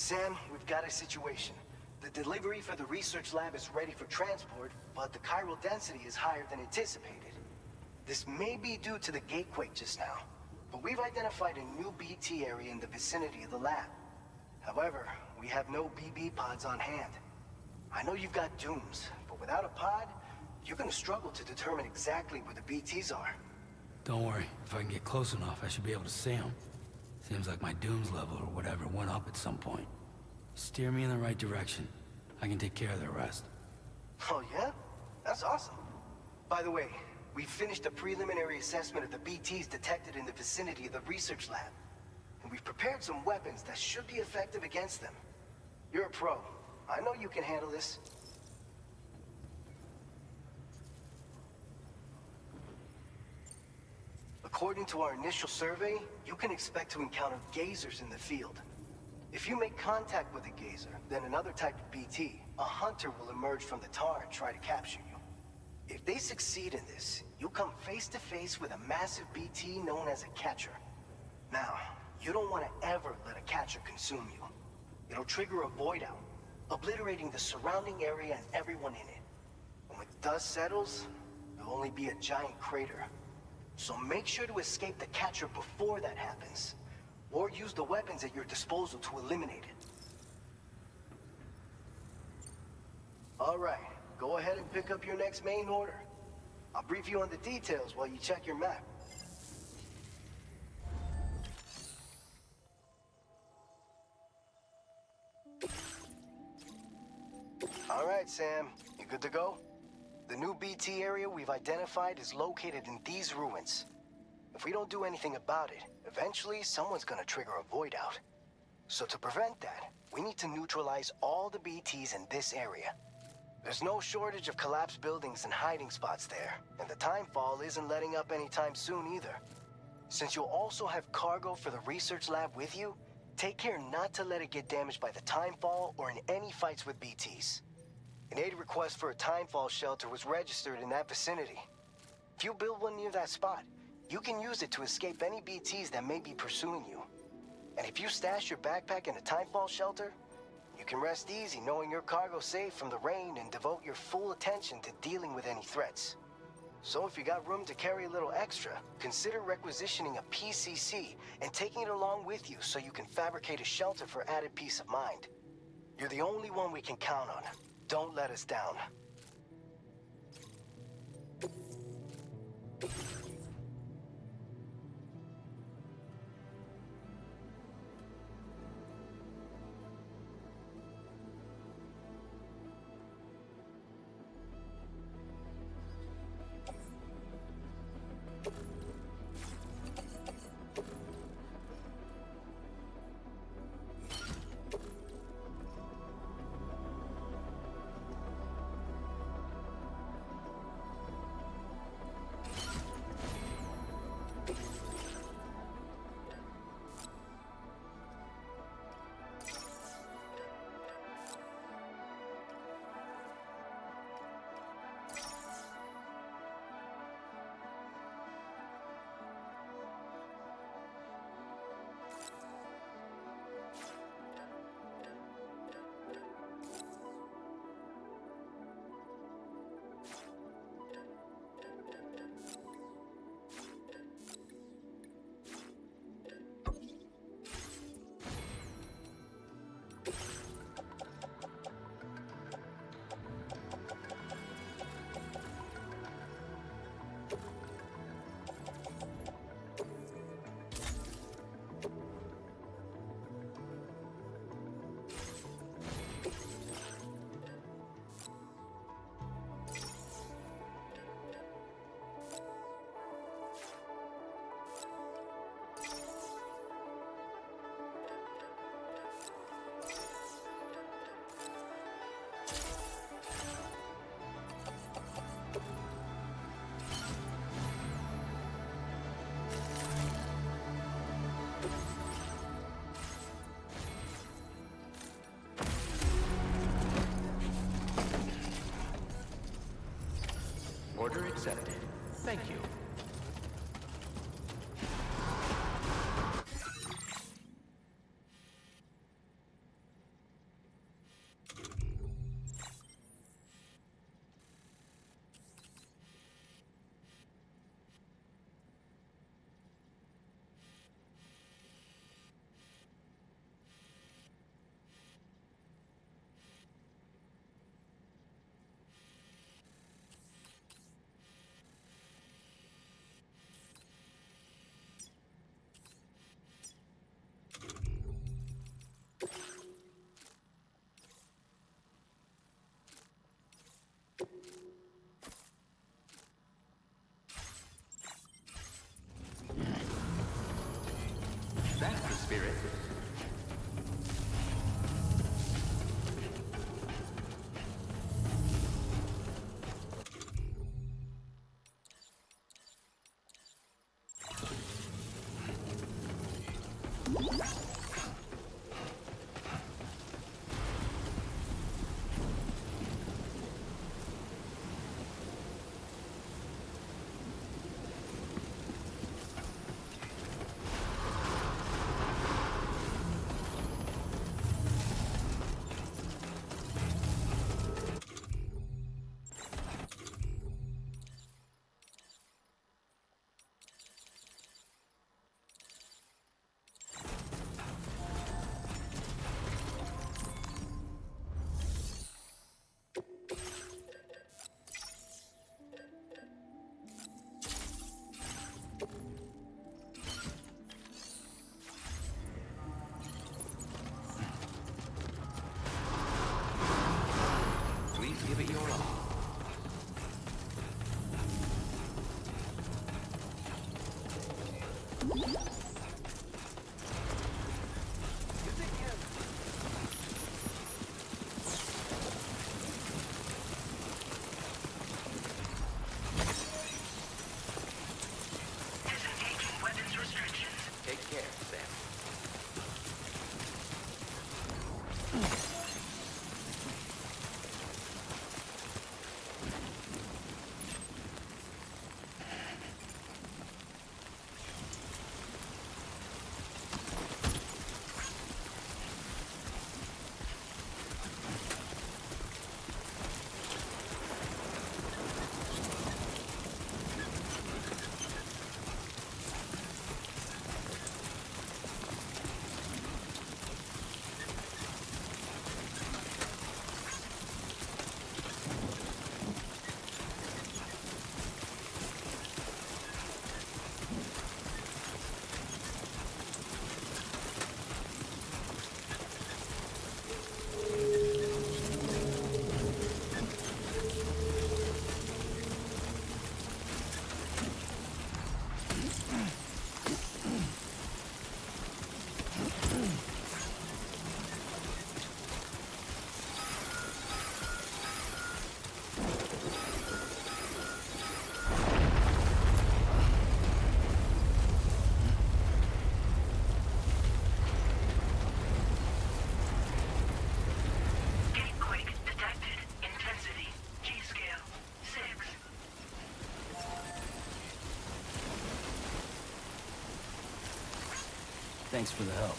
Sam, we've got a situation. The delivery for the research lab is ready for transport, but the chiral density is higher than anticipated. This may be due to the gatequake just now, but we've identified a new BT area in the vicinity of the lab. However, we have no BB pods on hand. I know you've got dooms, but without a pod, you're gonna struggle to determine exactly where the BTs are. Don't worry, if I can get close enough, I should be able to see them. Seems like my dooms level or whatever went up at some point. Steer me in the right direction. I can take care of the rest. Oh yeah? That's awesome. By the way, we finished a preliminary assessment of the BTs detected in the vicinity of the research lab. And we've prepared some weapons that should be effective against them. You're a pro. I know you can handle this. According to our initial survey, you can expect to encounter gazers in the field. If you make contact with a gazer, then another type of BT, a hunter will emerge from the tar and try to capture you. If they succeed in this, you'll come face to face with a massive BT known as a catcher. Now, you don't want to ever let a catcher consume you. It'll trigger a void out, obliterating the surrounding area and everyone in it. And when the dust settles, there'll only be a giant crater. So make sure to escape the catcher before that happens, or use the weapons at your disposal to eliminate it. All right, go ahead and pick up your next main order. I'll brief you on the details while you check your map. All right, Sam, you good to go? The new BT area we've identified is located in these ruins. If we don't do anything about it, eventually someone's gonna trigger a void out. So to prevent that, we need to neutralize all the BTs in this area. There's no shortage of collapsed buildings and hiding spots there, and the timefall isn't letting up anytime soon either. Since you'll also have cargo for the research lab with you, take care not to let it get damaged by the timefall or in any fights with BTs. An aid request for a timefall shelter was registered in that vicinity. If you build one near that spot, you can use it to escape any BTs that may be pursuing you. And if you stash your backpack in a timefall shelter, you can rest easy knowing your cargo's safe from the rain and devote your full attention to dealing with any threats. So if you got room to carry a little extra, consider requisitioning a PCC and taking it along with you so you can fabricate a shelter for added peace of mind. You're the only one we can count on. Don't let us down. Order accepted. Thank you. All spirit. Please give it your all. Disengaging weapons restrictions. Take care, Sam. Gatequake detected. Intensity. G-scale. 6. Thanks for the help.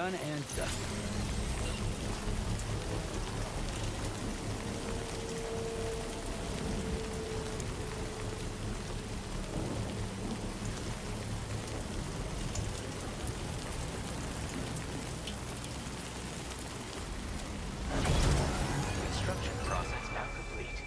Done and dusted. Construction process now complete.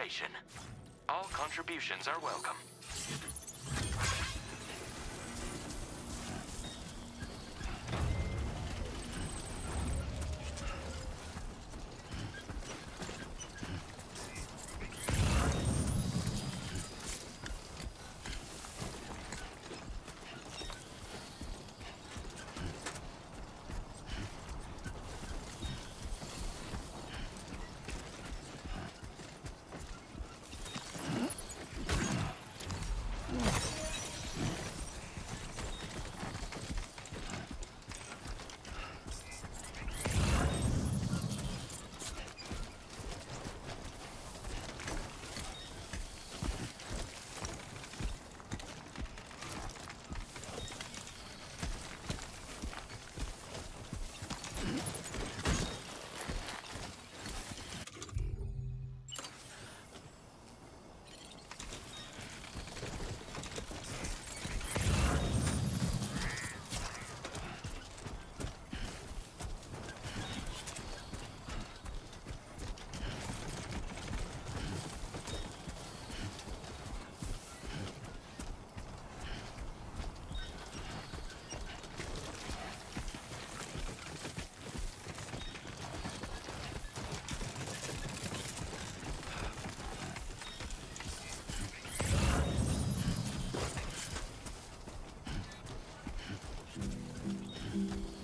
operation. All contributions are welcome.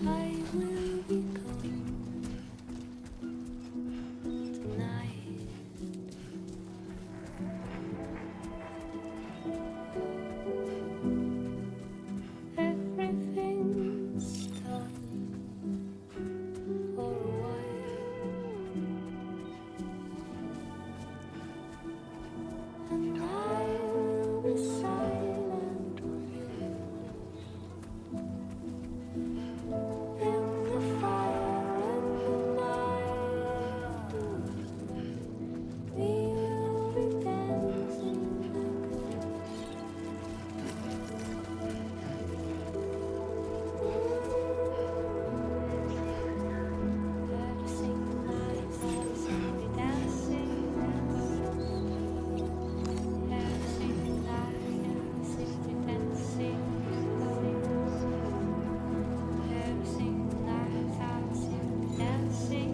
I will be coming tonight. Everything's done for a while, and I will be silent with you. In the fire and the night, we will be dancing every single night. I'll be dancing every single night. I'll be dancing. Every single night I'll be dancing, dancing,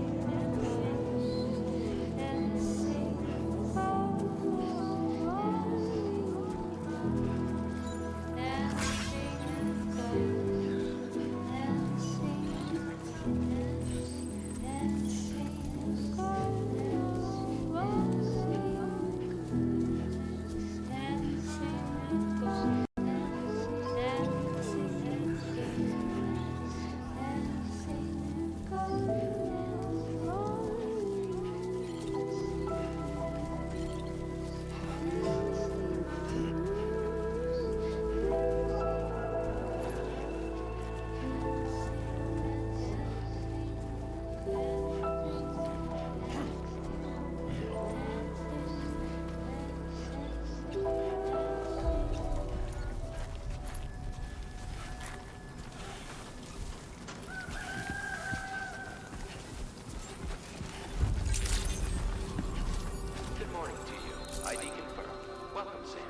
Good morning to you. ID confirmed. Welcome, Sam.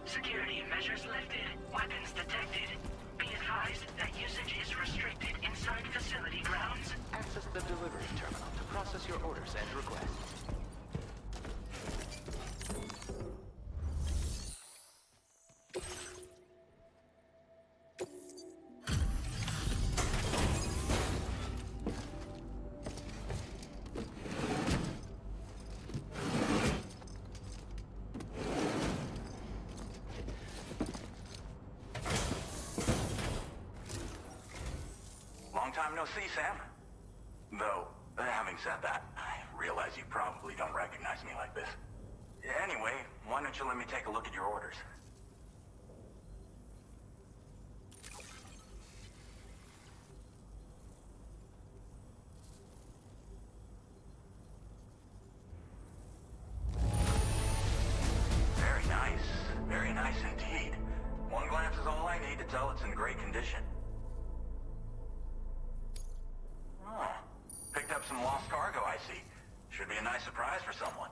Security measures lifted. Weapons detected. Be advised that usage is restricted inside facility grounds. Access the delivery terminal to process your orders and requests. Long time no see, Sam. Though, having said that, I realize you probably don't recognize me like this. Anyway, why don't you let me take a look at your orders? Very nice indeed. One glance is all I need to tell it's in great condition. Oh, picked up some lost cargo, I see. Should be a nice surprise for someone.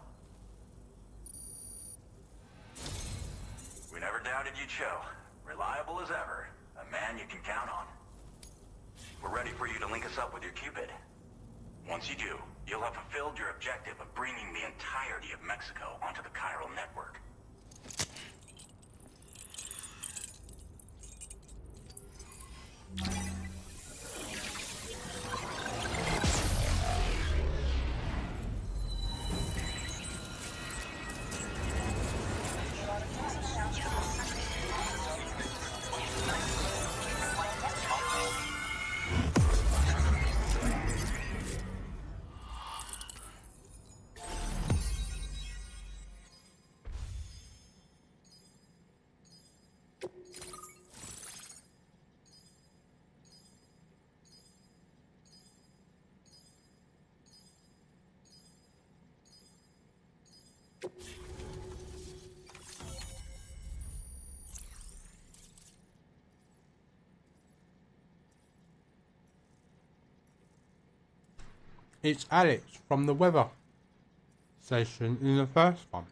figured you'd show. Reliable as ever. A man you can count on. We're ready for you to link us up with your Cupid. Once you do, you'll have fulfilled your objective of bringing the entirety of Mexico onto the chiral network. It's Alex from the weather station in the first one.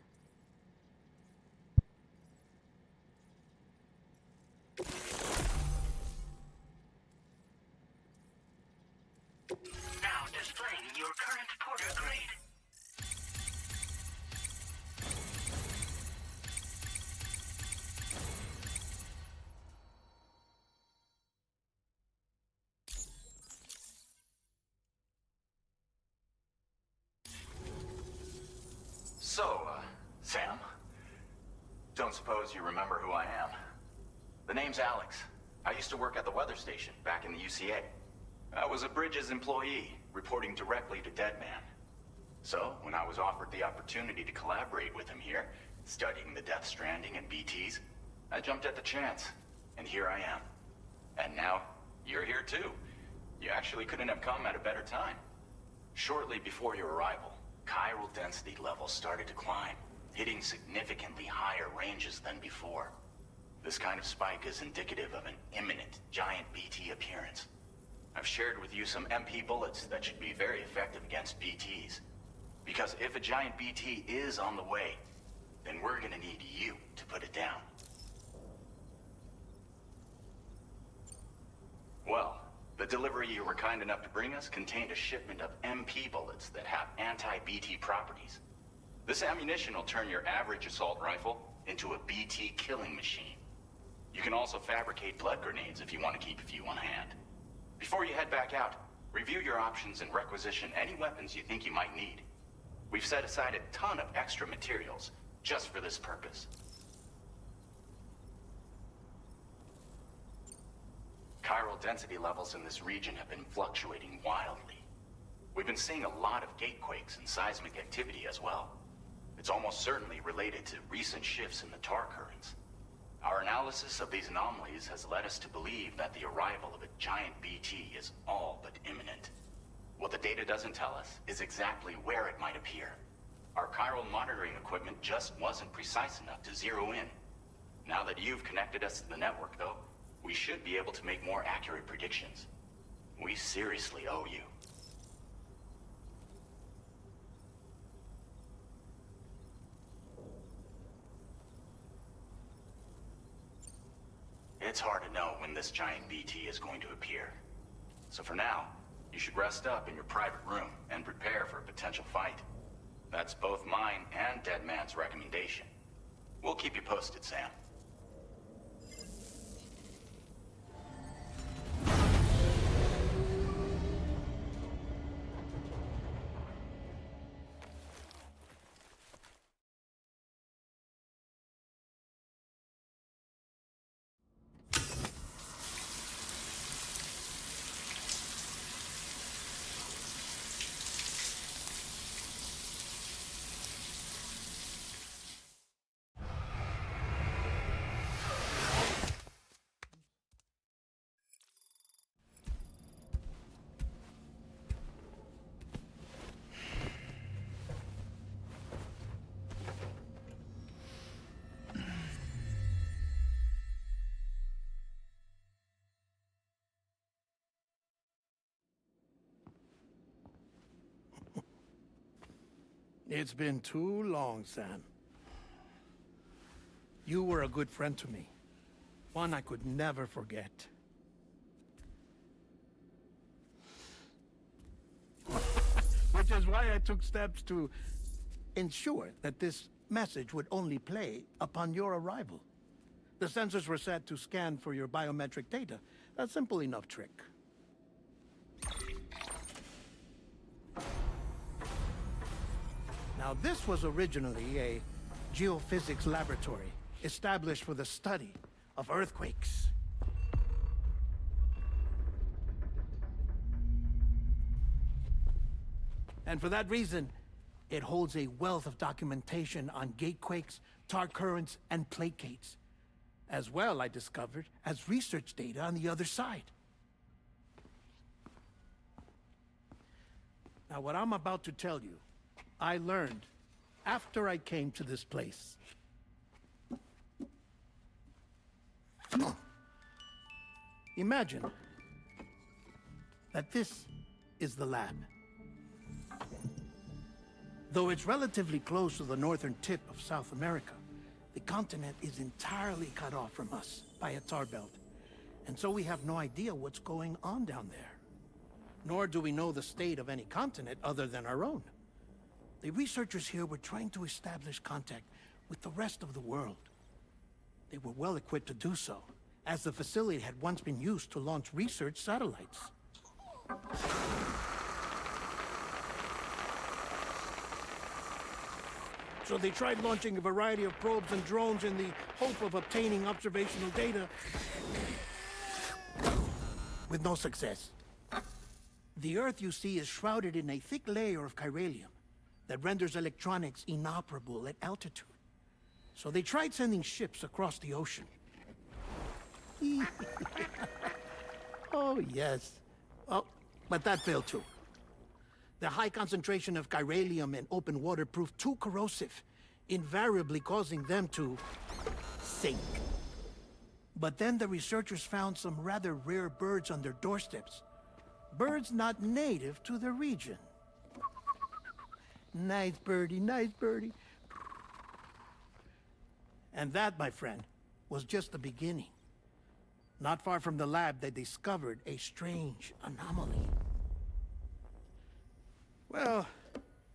Now displaying your current porter grade. So, Sam? Don't suppose you remember who I am? The name's Alex. I used to work at the weather station back in the UCA. I was a Bridges employee, reporting directly to Deadman. So, when I was offered the opportunity to collaborate with him here, studying the Death Stranding and BTs, I jumped at the chance. And here I am. And now, you're here too. You actually couldn't have come at a better time. Shortly before your arrival, chiral density levels started to climb, hitting significantly higher ranges than before. This kind of spike is indicative of an imminent giant BT appearance. I've shared with you some MP bullets that should be very effective against BTs. Because if a giant BT is on the way, then we're gonna need you to put it down. Well, the delivery you were kind enough to bring us contained a shipment of MP bullets that have anti-BT properties. This ammunition will turn your average assault rifle into a BT killing machine. You can also fabricate blood grenades if you want to keep a few on hand. Before you head back out, review your options and requisition any weapons you think you might need. We've set aside a ton of extra materials just for this purpose. Chiral density levels in this region have been fluctuating wildly. We've been seeing a lot of gatequakes and seismic activity as well. It's almost certainly related to recent shifts in the tar currents. Our analysis of these anomalies has led us to believe that the arrival of a giant BT is all but imminent. What the data doesn't tell us is exactly where it might appear. Our chiral monitoring equipment just wasn't precise enough to zero in. Now that you've connected us to the network, though, we should be able to make more accurate predictions. We seriously owe you. It's hard to know when this giant BT is going to appear. So for now, you should rest up in your private room and prepare for a potential fight. That's both mine and Deadman's recommendation. We'll keep you posted, Sam. It's been too long, Sam. You were a good friend to me. One I could never forget. Which is why I took steps to ensure that this message would only play upon your arrival. The sensors were set to scan for your biometric data. A simple enough trick. Now, this was originally a geophysics laboratory established for the study of earthquakes. And for that reason, it holds a wealth of documentation on gatequakes, tar currents, and placates. As well, I discovered, as research data on the other side. Now, what I'm about to tell you, I learned after I came to this place. Imagine that this is the lab. Though it's relatively close to the northern tip of South America, the continent is entirely cut off from us by a tar belt. And so we have no idea what's going on down there. Nor do we know the state of any continent other than our own. The researchers here were trying to establish contact with the rest of the world. They were well equipped to do so, as the facility had once been used to launch research satellites. So they tried launching a variety of probes and drones in the hope of obtaining observational data, with no success. The Earth, you see, is shrouded in a thick layer of chiralium that renders electronics inoperable at altitude. So they tried sending ships across the ocean. Oh, yes. Oh, but that failed too. The high concentration of chiralium in open water proved too corrosive, invariably causing them to sink. But then the researchers found some rather rare birds on their doorsteps. Birds not native to the region. Nice birdie, nice birdie. And that, my friend, was just the beginning. Not far from the lab, they discovered a strange anomaly. Well,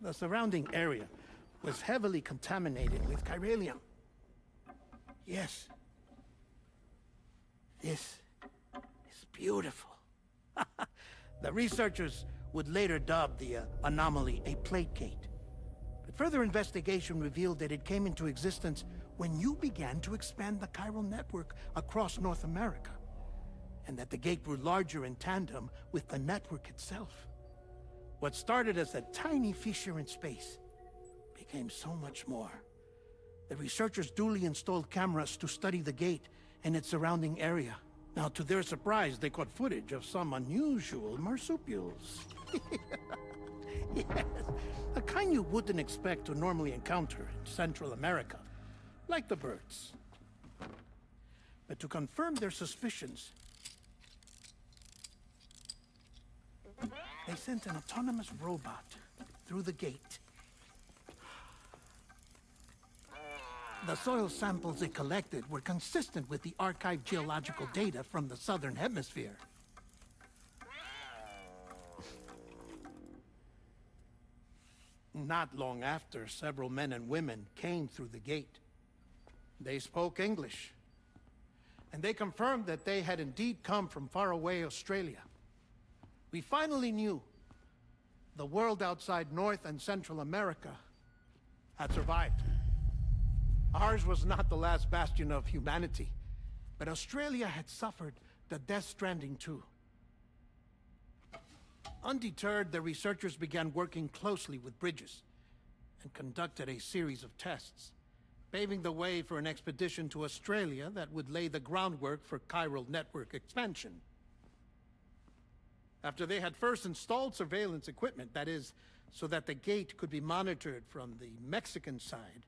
the surrounding area was heavily contaminated with chiralium. Yes. This is beautiful. The researchers would later dub the anomaly a plate gate. But further investigation revealed that it came into existence when you began to expand the chiral network across North America, and that the gate grew larger in tandem with the network itself. What started as a tiny fissure in space became so much more. The researchers duly installed cameras to study the gate and its surrounding area. Now, to their surprise, they caught footage of some unusual marsupials. Yes, a kind you wouldn't expect to normally encounter in Central America, like the birds. But to confirm their suspicions, they sent an autonomous robot through the gate. The soil samples it collected were consistent with the archived geological data from the southern hemisphere. Not long after, several men and women came through the gate. They spoke English, and they confirmed that they had indeed come from faraway Australia. We finally knew the world outside North and Central America had survived. Ours was not the last bastion of humanity, but Australia had suffered the death stranding too. Undeterred, the researchers began working closely with Bridges and conducted a series of tests, paving the way for an expedition to Australia that would lay the groundwork for chiral network expansion. After they had first installed surveillance equipment, that is, so that the gate could be monitored from the Mexican side,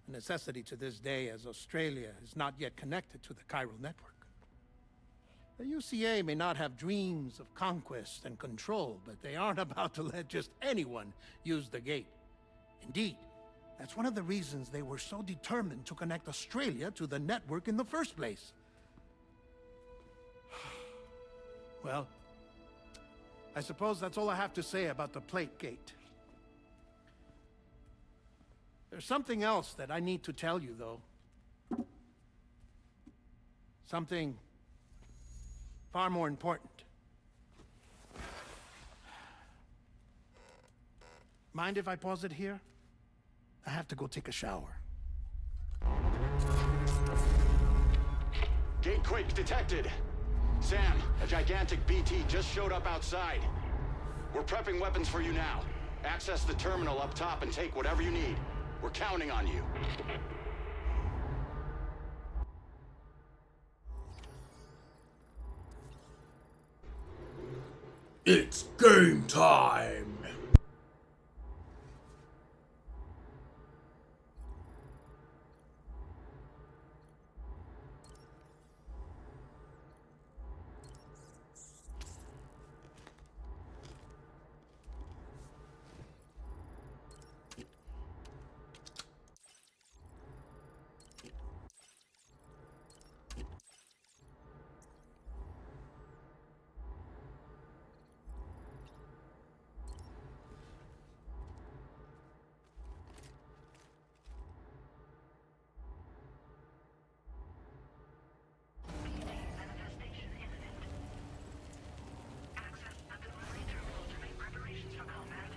a necessity to this day as Australia is not yet connected to the chiral network. The UCA may not have dreams of conquest and control, but they aren't about to let just anyone use the gate. Indeed, That's one of the reasons they were so determined to connect Australia to the network in the first place. Well, I suppose that's all I have to say about the plate gate. There's something else that I need to tell you, though. Something far more important. Mind if I pause it here? I have to go take a shower. Gate quake detected. Sam, a gigantic BT just showed up outside. We're prepping weapons for you now. Access the terminal up top and take whatever you need. We're counting on you. It's game time! Manifestation imminent. Access the delivery terminal to make preparations for combat.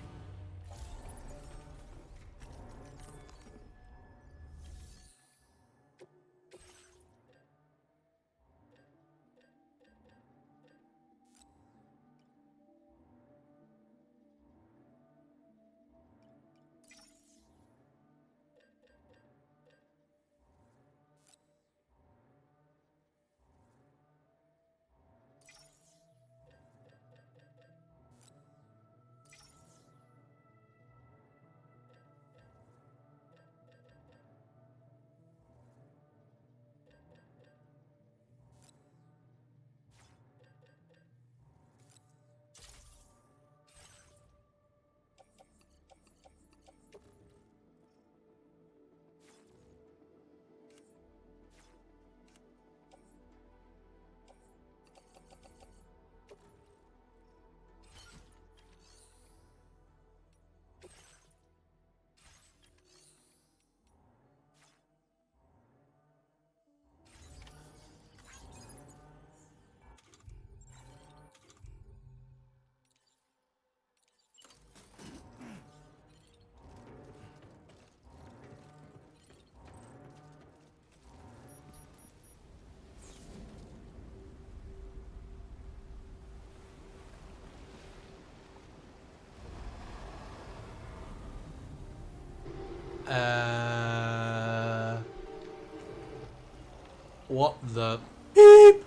What the beep?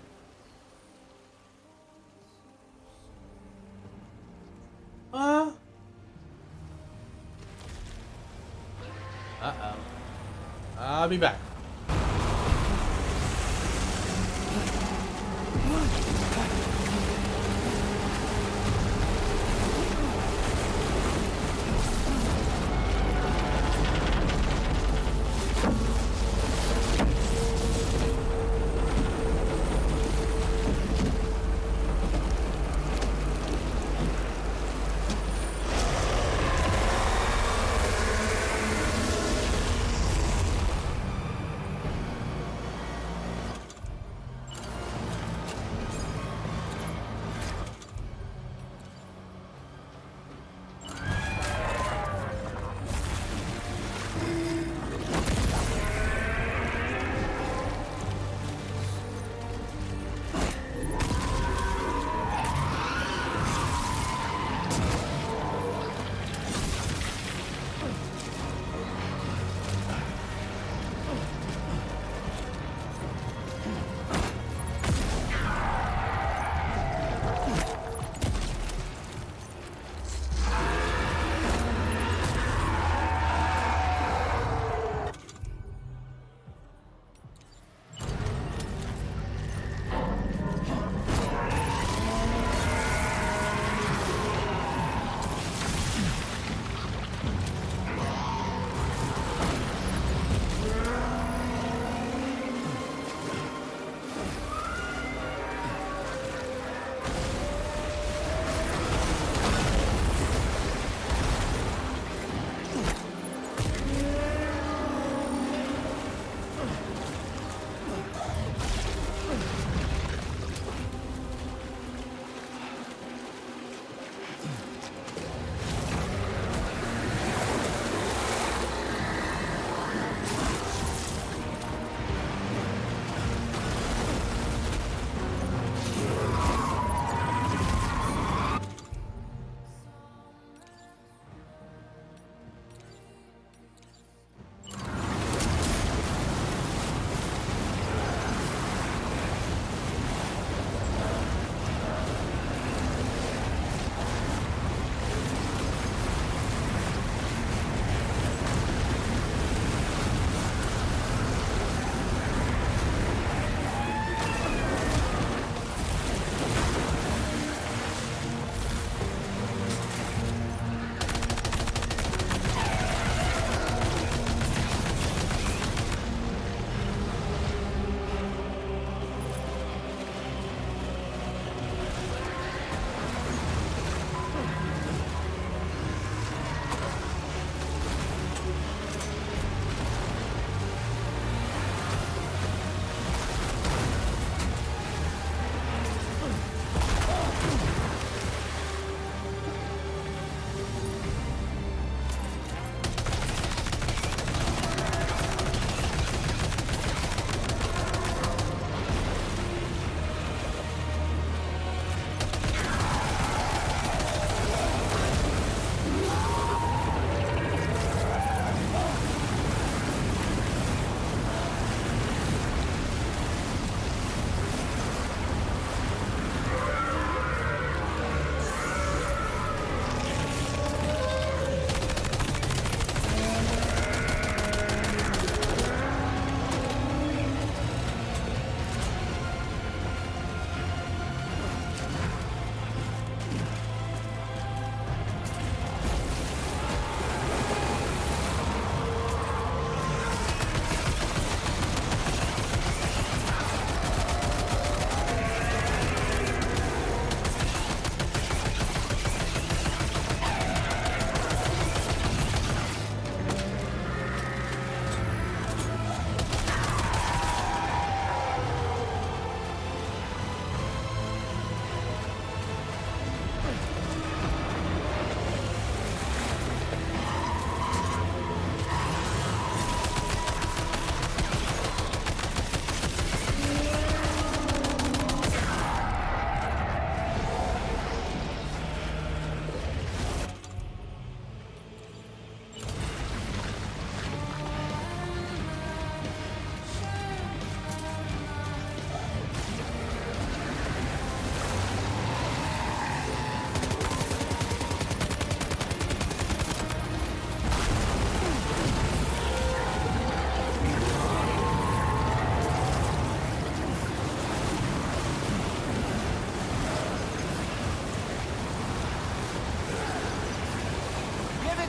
Uh-oh. I'll be back.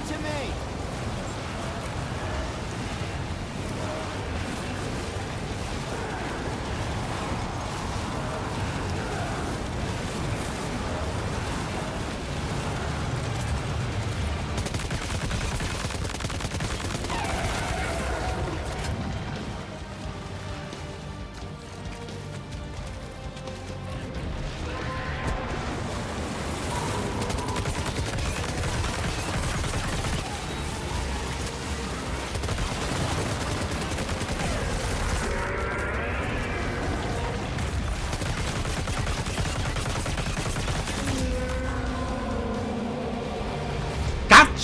it to me!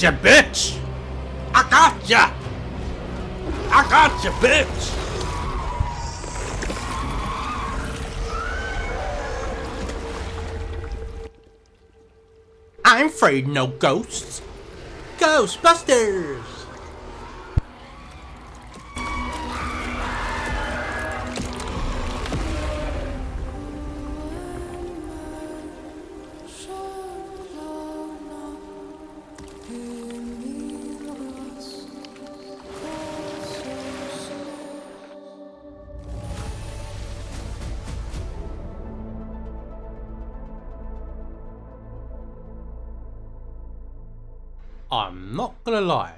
Gotcha, bitch! I gotcha! I gotcha, bitch! I ain't afraid of no ghosts. Ghostbusters! I'm not gonna lie.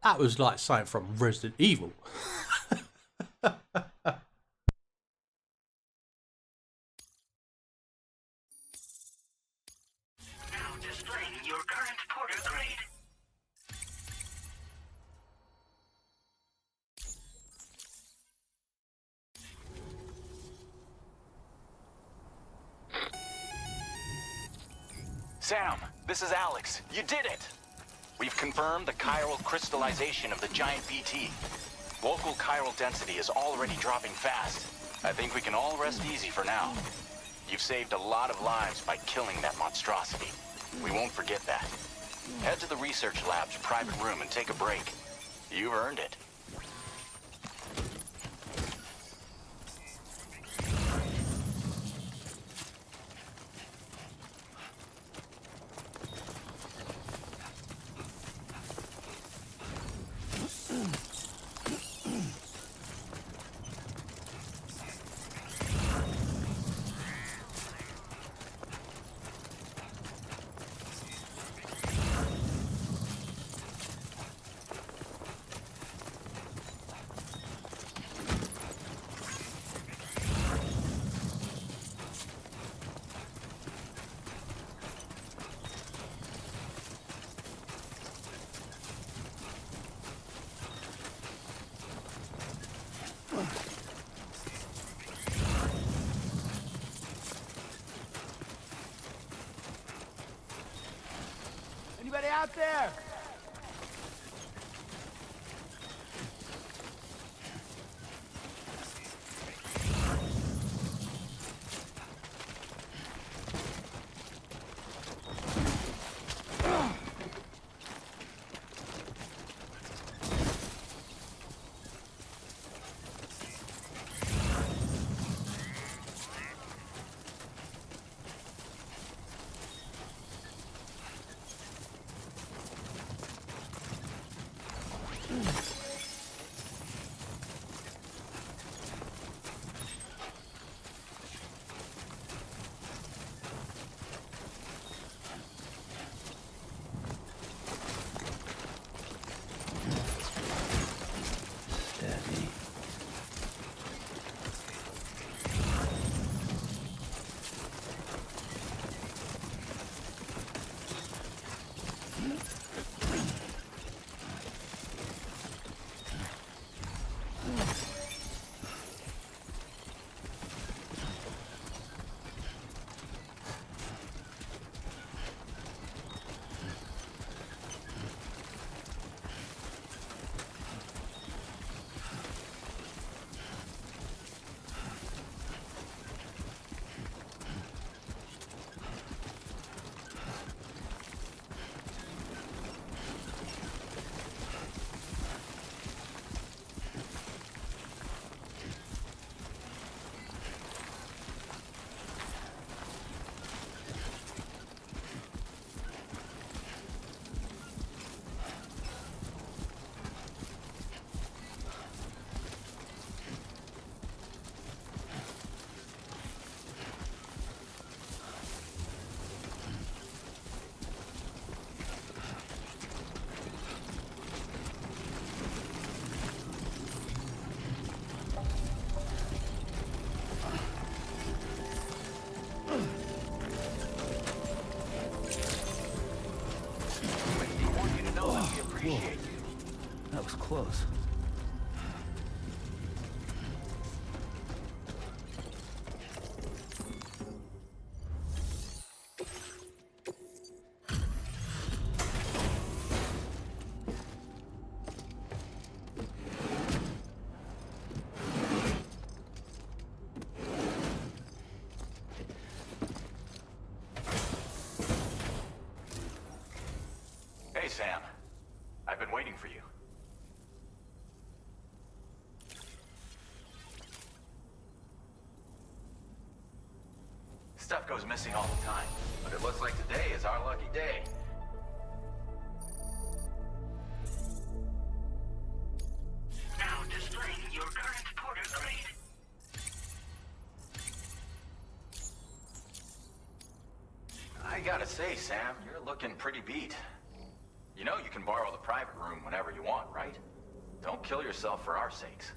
That was like something from Resident Evil. Now displaying your current porter grade. Sam, this is Alex. You did it! We've confirmed the chiral crystallization of the giant BT. Local chiral density is already dropping fast. I think we can all rest easy for now. You've saved a lot of lives by killing that monstrosity. We won't forget that. Head to the research lab's private room and take a break. You've earned it. Anybody out there? appreciate you. That was close. Hey, Sam. I've been waiting for you. Stuff goes missing all the time, but it looks like today is our lucky day. Now displaying your current porter grade. I gotta say, Sam, you're looking pretty beat. You know you can borrow the private room whenever you want, right? Don't kill yourself for our sakes.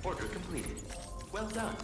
Order completed. Well done.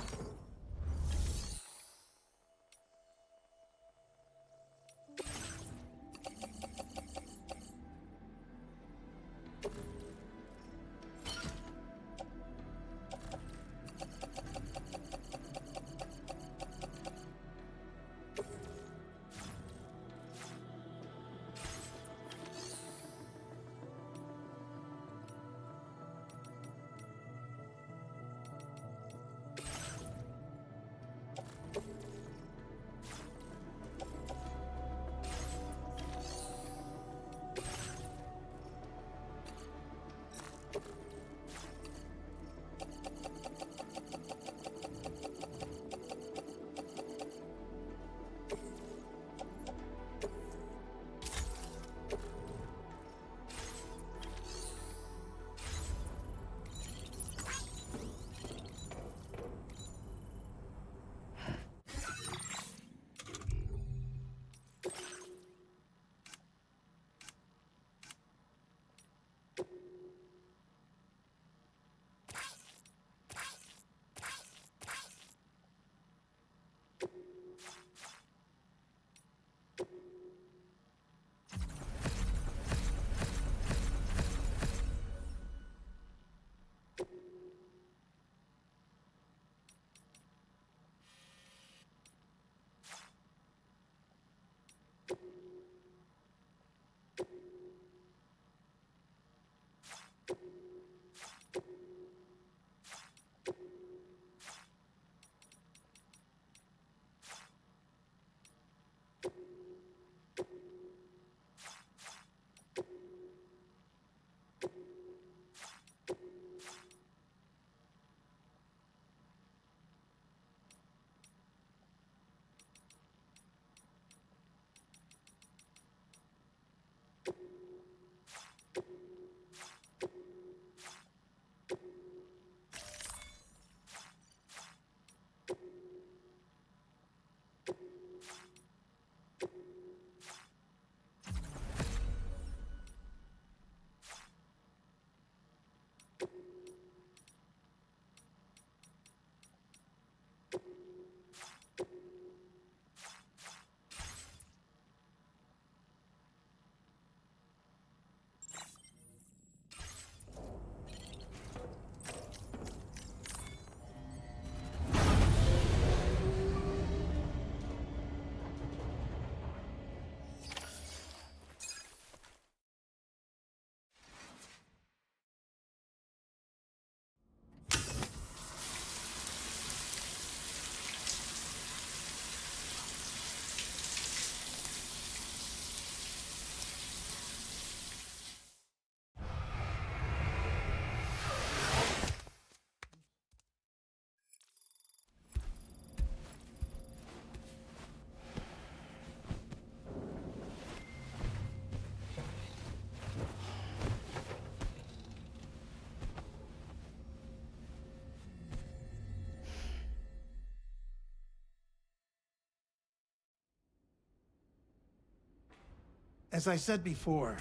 As I said before,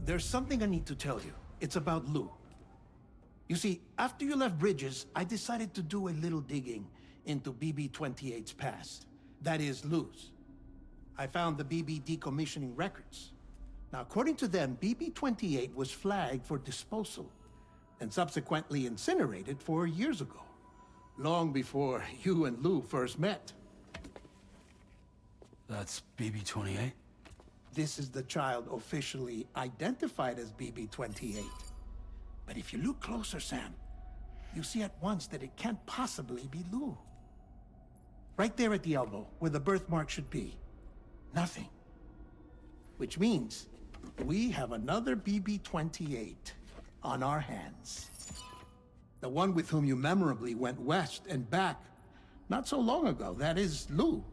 there's something I need to tell you. It's about Lou. You see, after you left Bridges, I decided to do a little digging into BB-28's past. That is, Lou's. I found the BB decommissioning records. Now, according to them, BB-28 was flagged for disposal and subsequently incinerated 4 years ago, long before you and Lou first met. That's BB-28? This is the child officially identified as BB-28. But if you look closer, Sam, you see at once that it can't possibly be Lou. Right there at the elbow, where the birthmark should be. Nothing. Which means we have another BB-28 on our hands. The one with whom you memorably went west and back not so long ago. That is Lou.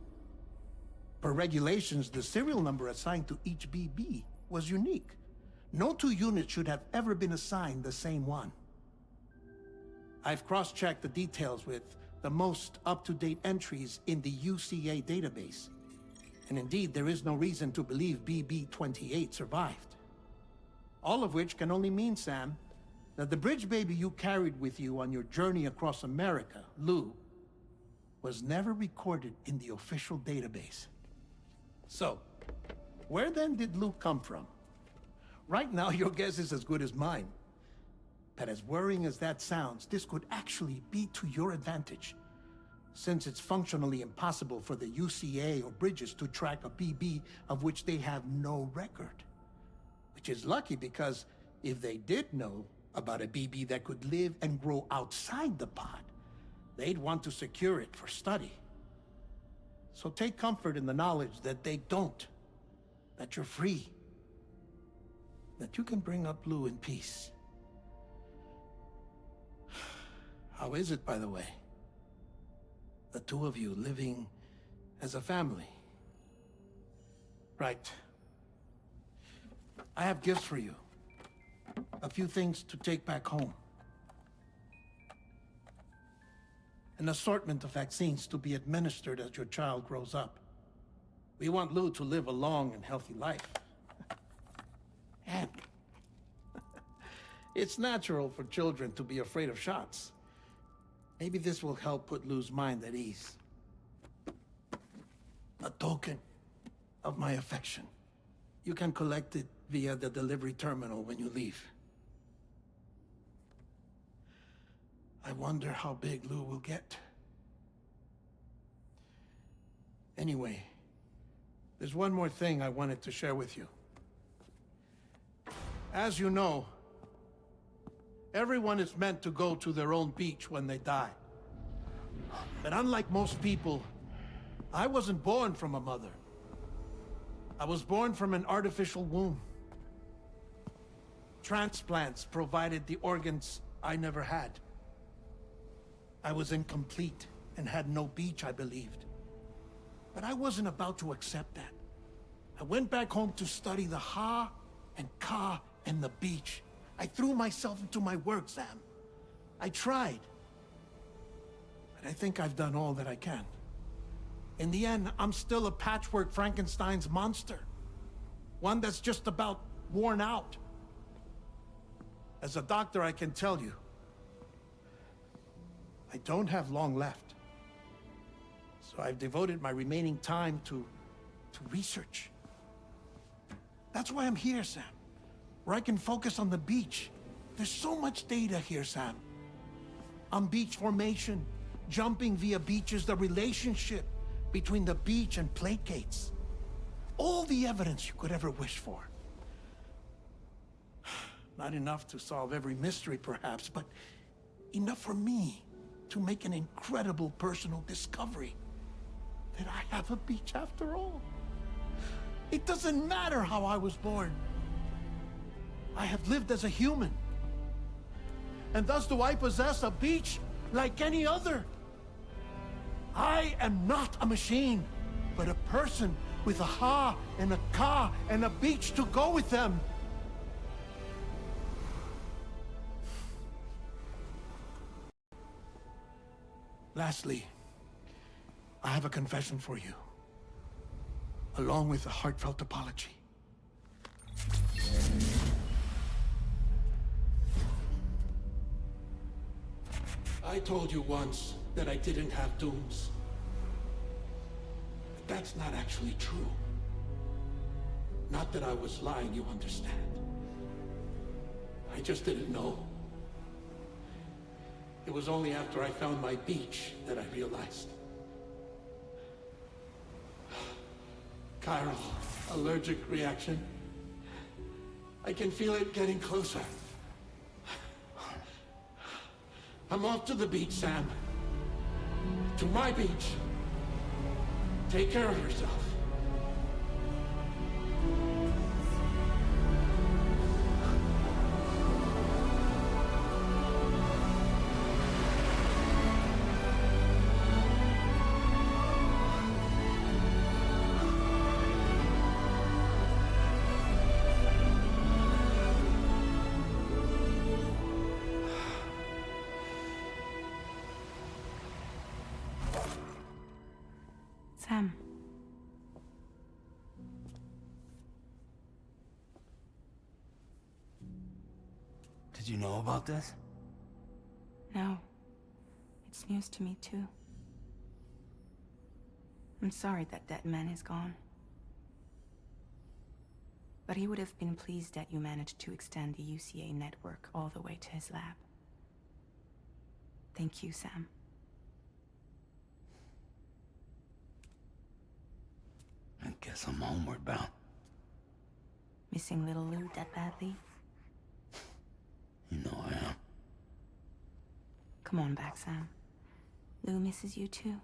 Per regulations, the serial number assigned to each BB was unique. No two units should have ever been assigned the same one. I've cross-checked the details with the most up-to-date entries in the UCA database. And indeed, there is no reason to believe BB-28 survived. All of which can only mean, Sam, that the bridge baby you carried with you on your journey across America, Lou, was never recorded in the official database. So, where then did Lou come from? Right now, your guess is as good as mine. But as worrying as that sounds, this could actually be to your advantage, since it's functionally impossible for the UCA or Bridges to track a BB of which they have no record. Which is lucky, because if they did know about a BB that could live and grow outside the pod, they'd want to secure it for study. So take comfort in the knowledge that they don't, that you're free, that you can bring up Lou in peace. How is it, by the way? The two of you living as a family. Right. I have gifts for you. A few things to take back home. An assortment of vaccines to be administered as your child grows up. We want Lou to live a long and healthy life. And it's natural for children to be afraid of shots. Maybe this will help put Lou's mind at ease. A token of my affection. You can collect it via the delivery terminal when you leave. I wonder how big Lou will get. Anyway, there's one more thing I wanted to share with you. As you know, everyone is meant to go to their own beach when they die. But unlike most people, I wasn't born from a mother. I was born from an artificial womb. Transplants provided the organs I never had. I was incomplete and had no beach, I believed. But I wasn't about to accept that. I went back home to study the Ha and Ka and the beach. I threw myself into my work, Sam. I tried. But I think I've done all that I can. In the end, I'm still a patchwork Frankenstein's monster. One that's just about worn out. As a doctor, I can tell you, I don't have long left. So I've devoted my remaining time to research. That's why I'm here, Sam. Where I can focus on the beach. There's so much data here, Sam. On beach formation, jumping via beaches, the relationship between the beach and placates. All the evidence you could ever wish for. Not enough to solve every mystery, perhaps, but enough for me to make an incredible personal discovery. That I have a beach after all. It doesn't matter how I was born. I have lived as a human. And thus do I possess a beach like any other. I am not a machine, but a person with a Ha and a Ka and a beach to go with them. Lastly, I have a confession for you, along with a heartfelt apology. I told you once that I didn't have dooms. But that's not actually true. Not that I was lying, you understand. I just didn't know. It was only after I found my beach that I realized. Chiral allergic reaction. I can feel it getting closer. I'm off to the beach, Sam. To my beach. Take care of yourself. Sam. Did you know about this? No. It's news to me, too. I'm sorry that man is gone. But he would have been pleased that you managed to extend the UCA network all the way to his lab. Thank you, Sam. I guess I'm homeward bound. Missing little Lou that badly? You know I am. Come on back, Sam. Lou misses you too.